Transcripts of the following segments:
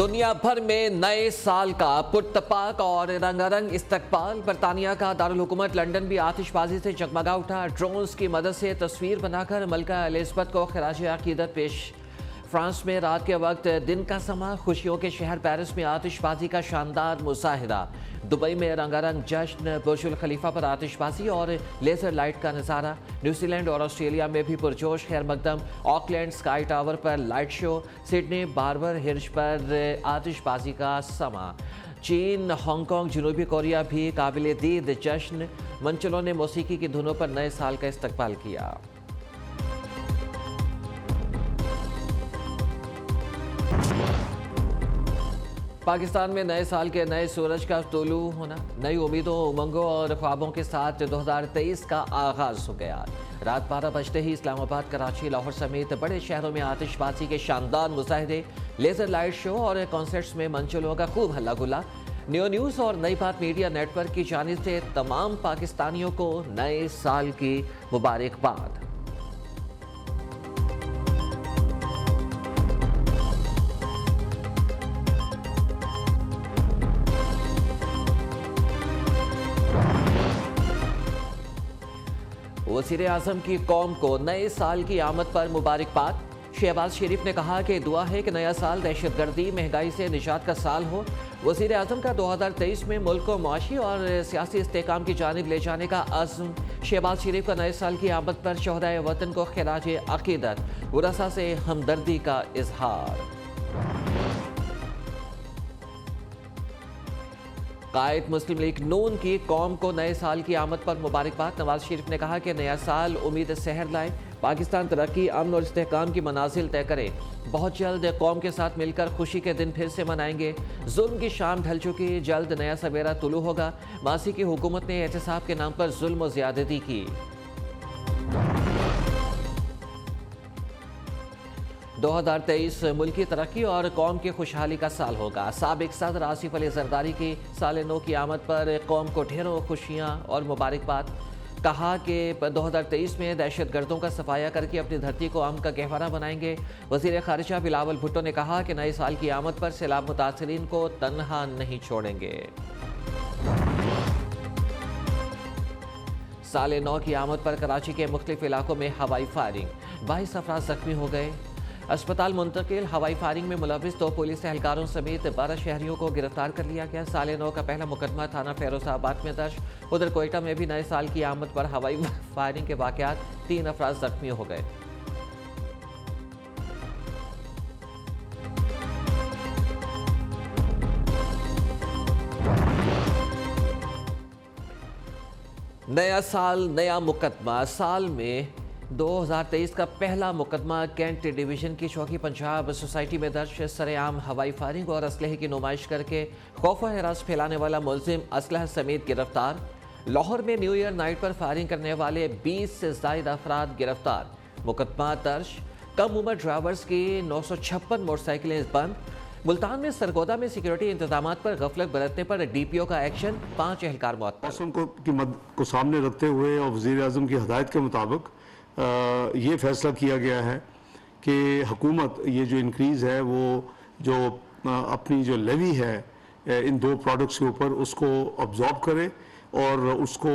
दुनिया भर में नए साल का पुरतपाक और रंगारंग इस्तकबाल। बरतानिया का दारुल हुकूमत लंदन भी आतिशबाजी से जगमगा उठा। ड्रोन्स की मदद से तस्वीर बनाकर मलका एलिज़ाबेथ को खराज अकीदत पेश। फ्रांस में रात के वक्त दिन का समा। खुशियों के शहर पेरिस में आतिशबाजी का शानदार मुजाहिरा। दुबई में रंगारंग जश्न। बुर्ज खलीफा पर आतिशबाजी और लेजर लाइट का नज़ारा। न्यूजीलैंड और ऑस्ट्रेलिया में भी पुरजोश खैर मकदम। ऑकलैंड स्काई टावर पर लाइट शो। सिडनी बार्बर हिर्ज पर आतिशबाजी का समा। चीन, हांगकांग, जनूबी कोरिया भी काबिल दीद जश्न। मंचलों ने मौसीकी की धुनों पर नए साल का इस्तकबाल किया। पाकिस्तान में नए साल के नए सूरज का तुलू होना, नई उम्मीदों, उमंगों और ख्वाबों के साथ 2023 का आगाज हो गया। रात 12 बजते ही इस्लामाबाद, कराची, लाहौर समेत बड़े शहरों में आतिशबाजी के शानदार मुजाहिरे, लेजर लाइट शो और कॉन्सर्ट्स में मंचलों का खूब हल्ला गुल्ला। न्यू न्यूज़ और नई बात मीडिया नेटवर्क की जानिब से तमाम पाकिस्तानियों को नए साल की मुबारकबाद। वज़ीर आज़म की कौम को नए साल की आमद पर मुबारकबाद। शहबाज शरीफ ने कहा कि दुआ है कि नया साल दहशतगर्दी, महंगाई से निजात का साल हो। वज़ीर आज़म का 2023 में मुल्क को मुआशी और सियासी इस्तेहकाम की जानिब ले जाने का अज़्म। शहबाज शरीफ का नए साल की आमद पर शोहदाए वतन को खिराज अकीदत, वरसा से हमदर्दी का इजहार। कायद मुस्लिम लीग नून की कौम को नए साल की आमद पर मुबारकबाद। नवाज शरीफ ने कहा कि नया साल उम्मीद सहर लाए, पाकिस्तान तरक्की, अमन और इस्तेहकाम की मनाजिल तय करे। बहुत जल्द कौम के साथ मिलकर खुशी के दिन फिर से मनाएंगे। जुल्म की शाम ढल चुकी, जल्द नया सवेरा तुलू होगा। मासी की हुकूमत ने एहतसाब के नाम पर जुल्म और ज्यादती की। 2023 मुल्क की तरक्की और कौम की खुशहाली का साल होगा। साबिक सदर आसिफ अली जरदारी की साल नौ की आमद पर कौम को ढेरों खुशियाँ और मुबारकबाद। कहा कि 2023 में दहशतगर्दों का सफाया करके अपनी धरती को अमन का गहवारा बनाएंगे। वज़ीर ख़ारिजा बिलावल भुट्टो ने कहा कि नए साल की आमद पर सैलाब मुतासरीन को तन्हा नहीं छोड़ेंगे। साल नौ की आमद पर कराची के मुख्तलिफ इलाकों में हवाई फायरिंग, 22 अफराद जख्मी हो गए, अस्पताल मुंतकिल। हवाई फायरिंग में मुलविस 2 पुलिस एहलकारों समेत 12 शहरियों को गिरफ्तार कर लिया गया। साल नौ का पहला मुकदमा थाना फैरोजाबाद में दर्ज। उधर कोयटा में भी नए साल की आमद पर हवाई फायरिंग के वाकयात, 3 अफराद जख्मी हो गए। नया साल नया मुकदमा। साल में 2023 का पहला मुकदमा कैंट डिवीज़न की चौकी पंजाब सोसाइटी में दर्ज। सरेआम हवाई फायरिंग और असलहे की नुमाइश करके खौफ व हरास फैलाने वाला मुलजिम असलहा समेत गिरफ्तार। लाहौर में न्यू ईयर नाइट पर फायरिंग करने वाले 20 से ज़ायद अफराद गिरफ्तार। मुकदमा दर्ज। कम उम्र ड्राइवर्स की 956 मोटरसाइकिलें बंद। मुल्तान में सरगोदा में सिक्योरिटी इंतजाम पर गफलत बरतने पर DPO का एक्शन, 5 एहलकार मौत। मौसम को सामने रखते हुए और वज़ीर आज़म की हदायत के मुताबिक ये फैसला किया गया है कि हुकूमत ये जो इंक्रीज़ है वो जो अपनी जो लेवी है इन 2 प्रोडक्ट्स के ऊपर उसको अब्जॉर्ब करे और उसको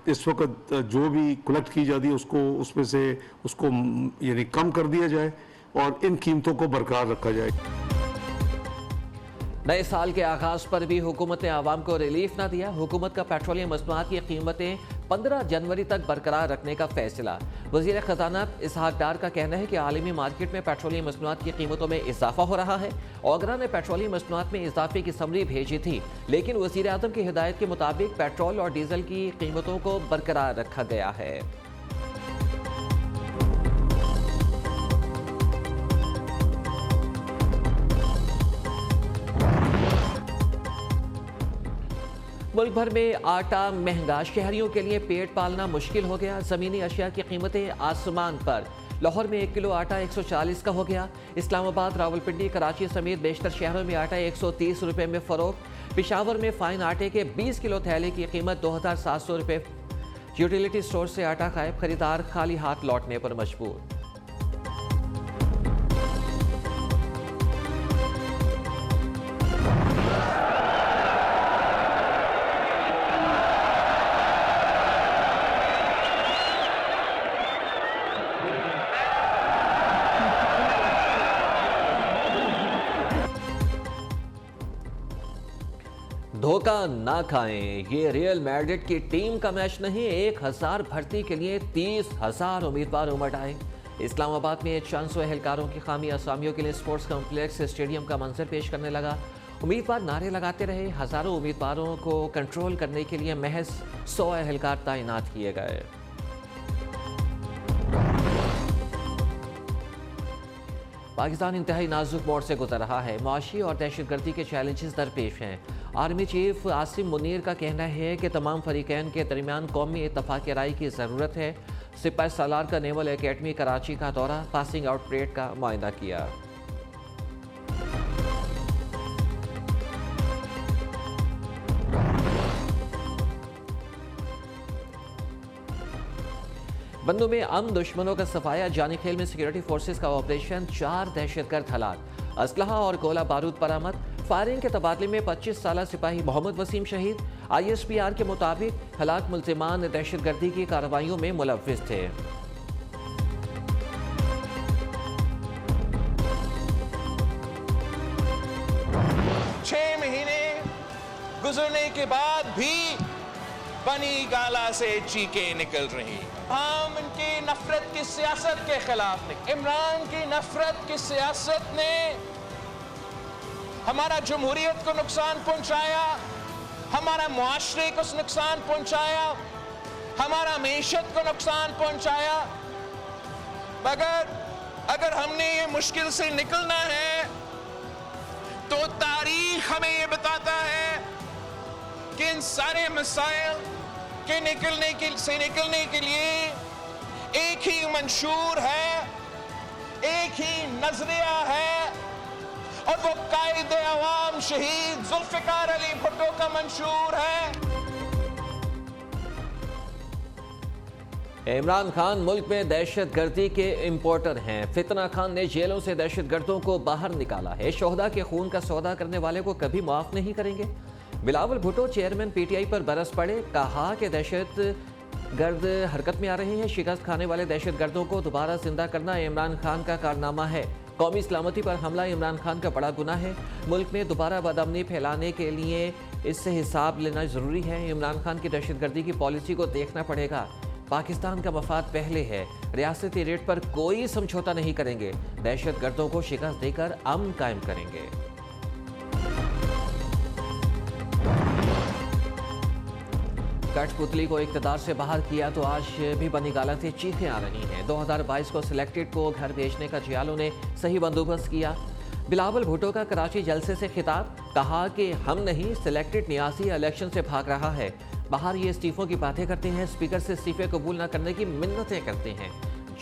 इस वक्त जो भी कलेक्ट की जाती है उसको उसमें से उसको यानी कम कर दिया जाए और इन कीमतों को बरकरार रखा जाए। नए साल के आगाज पर भी हुकूमत ने आवाम को रिलीफ ना दिया। हुकूमत का पेट्रोलियम मसनूआत की कीमतें 15 जनवरी तक बरकरार रखने का फैसला। वज़ीर ख़जाना इसहाक डार का कहना है कि आलमी मार्केट में पेट्रोलियम मसनूआत की कीमतों में इजाफा हो रहा है। ओगरा ने पेट्रोलियम मसनूआत में इजाफे की समरी भेजी थी, लेकिन वज़ीर आज़म की हिदायत के मुताबिक पेट्रोल और डीजल की कीमतों को बरकरार रखा गया है। मुल्क भर में आटा महंगा, शहरियों के लिए पेट पालना मुश्किल हो गया। ज़मीनी अशिया की कीमतें आसमान पर। लाहौर में 1 किलो आटा 140 का हो गया। इस्लामाबाद, रावलपिंडी, कराची समेत बेशतर शहरों में आटा 130 रुपये में फ़रोख्त। पेशावर में फ़ाइन आटे के 20 किलो थैले की कीमत 2700 रुपये। यूटिलिटी स्टोर से आटा गायब, खरीदार खाली हाथ लौटने पर मजबूर। धोखा ना खाएं, ये रियल मैड्रिड की टीम का मैच नहीं। 1000 भर्ती के लिए 30,000 उम्मीदवार उमड़ आए। इस्लामाबाद में 400 एहलकारों की खामी असामियों के लिए स्पोर्ट्स कॉम्प्लेक्स स्टेडियम का मंजर पेश करने लगा। उम्मीदवार नारे लगाते रहे। हजारों उम्मीदवारों को कंट्रोल करने के लिए महज 100 एहलकार तैनात किए गए। पाकिस्तान इंतहाई नाजुक मोड़ से गुजर रहा है। मुआशी और दहशतगर्दी के चैलेंजेस दरपेश हैं। आर्मी चीफ आसिम मुनीर का कहना है कि तमाम फरीकैन के दरमियान कौमी इत्तफाक राय की ज़रूरत है। सिपाही सालार का नेवल एकेडमी कराची का दौरा, पासिंग आउट परेड का मुआयना किया। बंदों में अम दुश्मनों का सफाया, जानी खेल में सिक्योरिटी फोर्सेस का ऑपरेशन, 4 दहशतगर्द हलाक, असलहा और गोला बारूद बरामद। फायरिंग के तबादले में 25 साला सिपाही मोहम्मद वसीम शहीद। ISPR के मुताबिक हलाक मुल्जिमान दहशतगर्दी की कार्रवाइयों में मुलव्विस थे। छह महीने गुजरने के बाद भी बनी गाला से चीखें निकल रही। हम इनकी नफरत की सियासत के खिलाफ नहीं। इमरान की नफरत की सियासत ने हमारा जमहूरियत को नुकसान पहुंचाया, हमारा मुआशरे को नुकसान पहुंचाया, हमारा मईशत को नुकसान पहुंचाया। मगर अगर हमने ये मुश्किल से निकलना है तो तारीख हमें ये बताता है कि इन सारे मसाइल के निकलने के लिए एक ही मंशूर है, एक ही नजरिया है, और वो कायदे अवाम शहीद जुल्फिकार अली भुट्टो का मंशूर है। इमरान खान मुल्क में दहशतगर्दी के इंपोर्टर हैं। फितना खान ने जेलों से दहशतगर्दों को बाहर निकाला है। शोहदा के खून का सौदा करने वाले को कभी माफ नहीं करेंगे। बिलावल भुट्टो चेयरमैन PTI पर बरस पड़े। कहा कि दहशतगर्द हरकत में आ रहे हैं। शिकस्त खाने वाले दहशतगर्दों को दोबारा जिंदा करना इमरान खान का कारनामा है। कौमी सलामती पर हमला इमरान खान का बड़ा गुनाह है। मुल्क में दोबारा बदअमनी फैलाने के लिए इससे हिसाब लेना जरूरी है। इमरान खान की दहशतगर्दी की पॉलिसी को देखना पड़ेगा। पाकिस्तान का मफाद पहले है। रियासती रेट पर कोई समझौता नहीं करेंगे। दहशतगर्दों को शिकस्त देकर अमन कायम करेंगे। कठपुतली को इक़्तिदार से बाहर किया तो आज भी बनी गाला से चीखें आ रही हैं। 2022 को सिलेक्टेड को घर भेजने का जियालों ने सही बंदोबस्त किया। बिलावल भुट्टो का कराची जलसे से खिताब, कहा कि हम नहीं, सिलेक्टेड न्यासी इलेक्शन से भाग रहा है। बाहर ये इस्तीफों की बातें करते हैं, स्पीकर से इस्तीफे कबूल न करने की मिन्नतें करते हैं।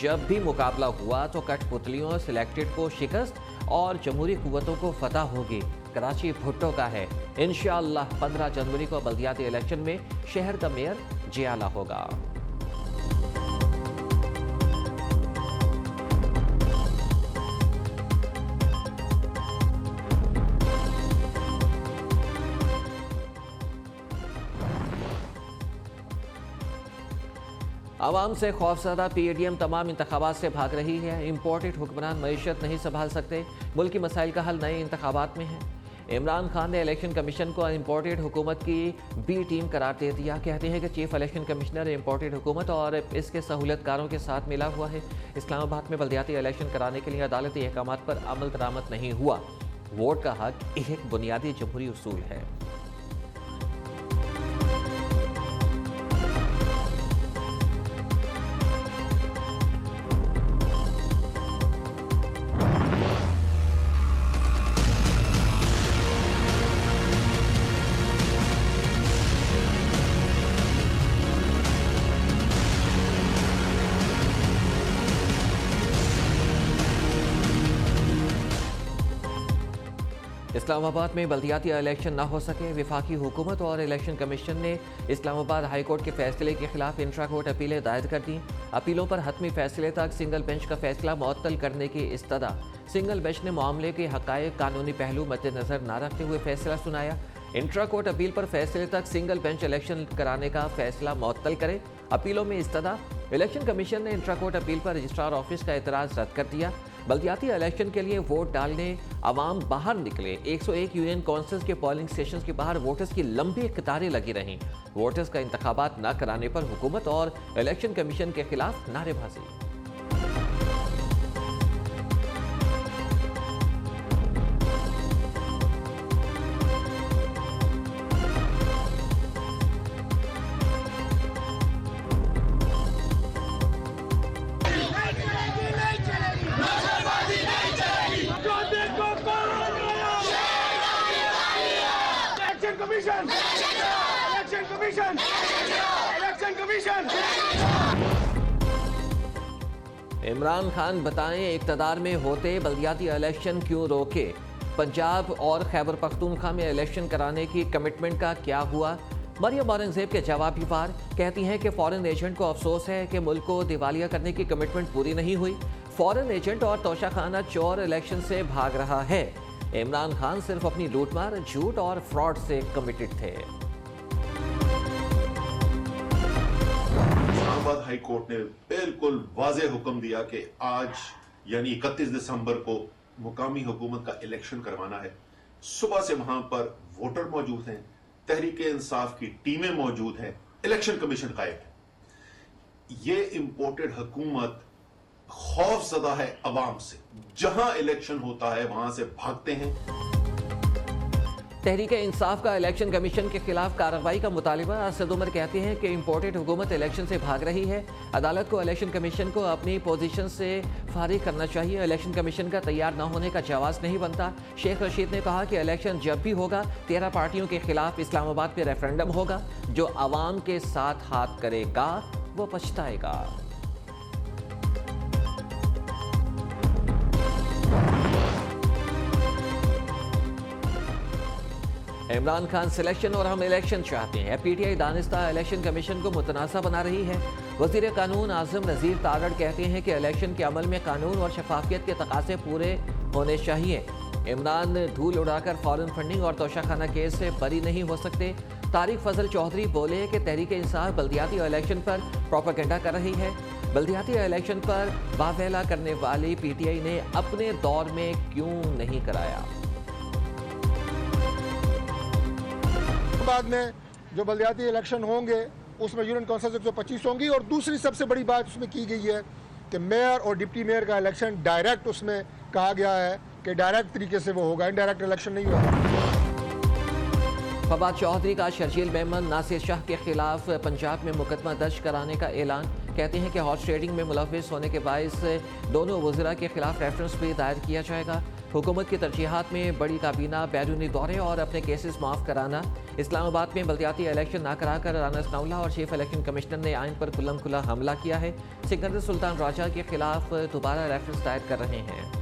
जब भी मुकाबला हुआ तो कठपुतलियों सिलेक्टेड को शिकस्त और जमहूरी कुव्वतों को फतह होगी। कराची भुट्टो का है। इंशाअल्लाह 15 जनवरी को बल्दियाती इलेक्शन में शहर का मेयर जियाला होगा। आवाम से खौफजदा PADM तमाम इंतखाबात से भाग रही है। इम्पोर्टेड हुक्मरान मईशत नहीं संभाल सकते। मुल्की मसाइल का हल नए इंतखाबात में है। इमरान खान ने इलेक्शन कमीशन को इम्पोर्टेड हुकूमत की B टीम करार दे दिया। कहते हैं कि चीफ इलेक्शन कमिश्नर इम्पोर्टेड हुकूमत और इसके सहूलतकारों के साथ मिला हुआ है। इस्लामाबाद में बल्दियाती इलेक्शन कराने के लिए अदालती अहकाम पर अमल दरामद नहीं हुआ। वोट का हक एक बुनियादी जमहूरी उसूल है। इस्लामाबाद में बल्दियाती इलेक्शन न हो सके। विफाकी हुकूमत और इलेक्शन कमीशन ने इस्लामाबाद हाई कोर्ट के फैसले के खिलाफ इंट्रा कोर्ट अपीलें दायर कर दी। अपीलों पर हतमी फैसले तक सिंगल बेंच का फैसला मुअत्तल करने की इस्तदा। सिंगल बेंच ने मामले के हक़ाइक़ कानूनी पहलू मद्देनजर न रखते हुए फैसला सुनाया। इंट्रा कोर्ट अपील पर फैसले तक सिंगल बेंच इलेक्शन कराने का फैसला मुअत्तल करे। अपीलों में इस्तदा। इलेक्शन कमीशन ने इंट्रा कोर्ट अपील पर रजिस्ट्रार ऑफिस का एतराज़ रद्द कर दिया। बल्दियाती इलेक्शन के लिए वोट डालने आवाम बाहर निकले। 101 यूनियन काउंसिल्स के पोलिंग स्टेशन के बाहर वोटर्स की लंबी कतारें लगी रहीं। वोटर्स का इंतखाबात न कराने पर हुकूमत और इलेक्शन कमीशन के खिलाफ नारेबाजी। इमरान खान बताएं, इक्तदार में होते बल्दियाती इलेक्शन क्यों रोके? पंजाब और खैबर पख्तूनख्वा में इलेक्शन कराने की कमिटमेंट का क्या हुआ? मरियम औरंगजेब के जवाबी वार कहती हैं कि फॉरेन एजेंट को अफसोस है कि मुल्क को दिवालिया करने की कमिटमेंट पूरी नहीं हुई। फॉरेन एजेंट और तोशाखाना चोर इलेक्शन से भाग रहा है। इमरान खान सिर्फ अपनी लूटमार, झूठ और फ्रॉड से कमिटेड थे। इस्लामाबाद हाई कोर्ट ने बिल्कुल वाज़ेह हुक्म दिया कि आज यानी 31 दिसंबर को मुकामी हुकूमत का इलेक्शन करवाना है। सुबह से वहां पर वोटर मौजूद हैं, तहरीके इंसाफ की टीमें मौजूद हैं, इलेक्शन कमीशन कायम है। ये इंपोर्टेड हुकूमत खौफजदा है अवाम से। जहां इलेक्शन होता है वहां से भागते हैं। तहरीक इंसाफ का इलेक्शन कमीशन के खिलाफ कार्रवाई का मुतालिबा। असद उमर कहते हैं कि इंपोर्टेड हुकूमत इलेक्शन से भाग रही है। अदालत को इलेक्शन कमीशन को अपनी पोजीशन से फारिग करना चाहिए। इलेक्शन कमीशन का तैयार न होने का जवाब नहीं बनता। शेख रशीद ने कहा कि इलेक्शन जब भी होगा 13 पार्टियों के खिलाफ इस्लामाबाद में रेफरेंडम होगा। जो अवाम के साथ हाथ करेगा वो पछताएगा। इमरान खान सिलेक्शन और हम इलेक्शन चाहते हैं। पीटीआई दानिस्ता इलेक्शन कमीशन को मुतनासा बना रही है। वजीर कानून आजम नज़ीर तारड़ कहते हैं कि इलेक्शन के अमल में कानून और शफाफियत के तकाज़े पूरे होने चाहिए। इमरान धूल उड़ाकर फॉरेन फंडिंग और तोशाखाना केस से बरी नहीं हो सकते। तारिक फजल चौधरी बोले कि तहरीक इंसाफ बल्दियाती इलेक्शन पर प्रोपेगेंडा कर रही है। बल्दियाती इलेक्शन पर वावेला करने वाली पीटीआई ने अपने दौर में क्यों नहीं कराया? बाद में जो बल्दियाती इलेक्शन होंगे उसमें यूनियन काउंसिल 125 होंगी। और दूसरी सबसे बड़ी बात उसमें की गई है कि मेयर और डिप्टी मेयर का इलेक्शन डायरेक्ट, उसमें कहा गया है कि डायरेक्ट तरीके से वो होगा, इनडायरेक्ट इलेक्शन नहीं होगा। फवाद चौधरी का शर्जील मेमन नासिर शाह के खिलाफ पंजाब में मुकदमा दर्ज कराने का ऐलान। कहते हैं कि हॉर्स ट्रेडिंग में मुलव्विस होने के बायस दोनों वज़रा के खिलाफ रेफरेंस भी दायर किया जाएगा। हुकूमत की तरजीहात में बड़ी काबीना, बैरूनी दौरे और अपने केसेस माफ़ कराना। इस्लामाबाद में बल्दियाती इलेक्शन ना कराकर राना सनाउल्लाह और चीफ इलेक्शन कमिश्नर ने आइन पर खुल्लम खुला हमला किया है। सिकंदर सुल्तान राजा के खिलाफ दोबारा रेफरेंस दायर कर रहे हैं।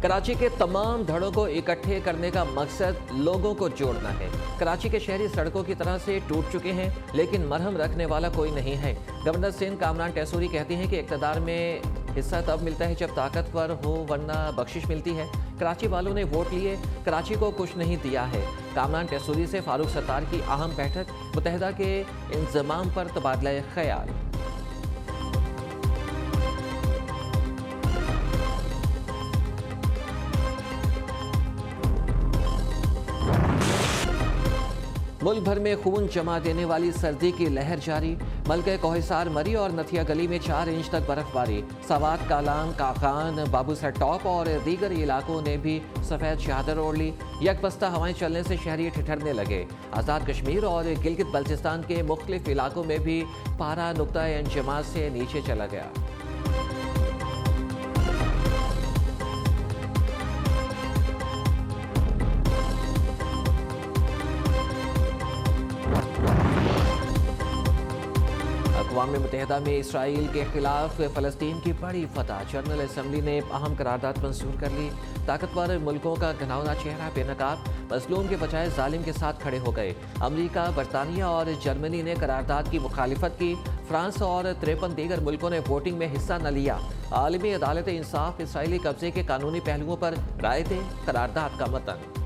कराची के तमाम धड़ों को इकट्ठे करने का मकसद लोगों को जोड़ना है। कराची के शहरी सड़कों की तरह से टूट चुके हैं, लेकिन मरहम रखने वाला कोई नहीं है। गवर्नर सिंध कामरान टेसूरी कहती हैं कि इक़्तिदार में हिस्सा तब मिलता है जब ताकतवर हो, वरना बख्शिश मिलती है। कराची वालों ने वोट लिए, कराची को कुछ नहीं दिया है। कामरान टेसूरी से फारूक सत्तार की अहम बैठक, मुत्तहिदा के इंज़माम पर तबादला ख्याल। मुल्क भर में खून जमा देने वाली सर्दी की लहर जारी। मलके कोहिसार, मरी और नथिया गली में 4 इंच तक बर्फबारी। सवात, कालान, काकान, बाबूसर टॉप और दीगर इलाकों ने भी सफ़ेद चादर ओढ़ ली। यकबस्ता हवाएं चलने से शहरी ठिठरने लगे। आज़ाद कश्मीर और गिलगित बल्चिस्तान के मुख्तलिफ इलाकों में भी पारा नुक्ता इंजमात से नीचे चला गया। अक़वाम मुत्तहिदा में इसराइल के खिलाफ फ़लस्तीन की बड़ी फतह। जनरल असम्बली ने अहम करारदाद मंजूर कर ली। ताकतवर मुल्कों का घिनौना चेहरा बेनकाब, मज़लूम के बजाय जालिम के साथ खड़े हो गए। अमरीका, बरतानिया और जर्मनी ने करारदाद की मुखालिफत की। फ्रांस और 53 दीगर मुल्कों ने वोटिंग में हिस्सा न लिया। आलमी अदालत इंसाफ इसराइली कब्जे के कानूनी पहलुओं पर राय दे, करारदाद का मतन।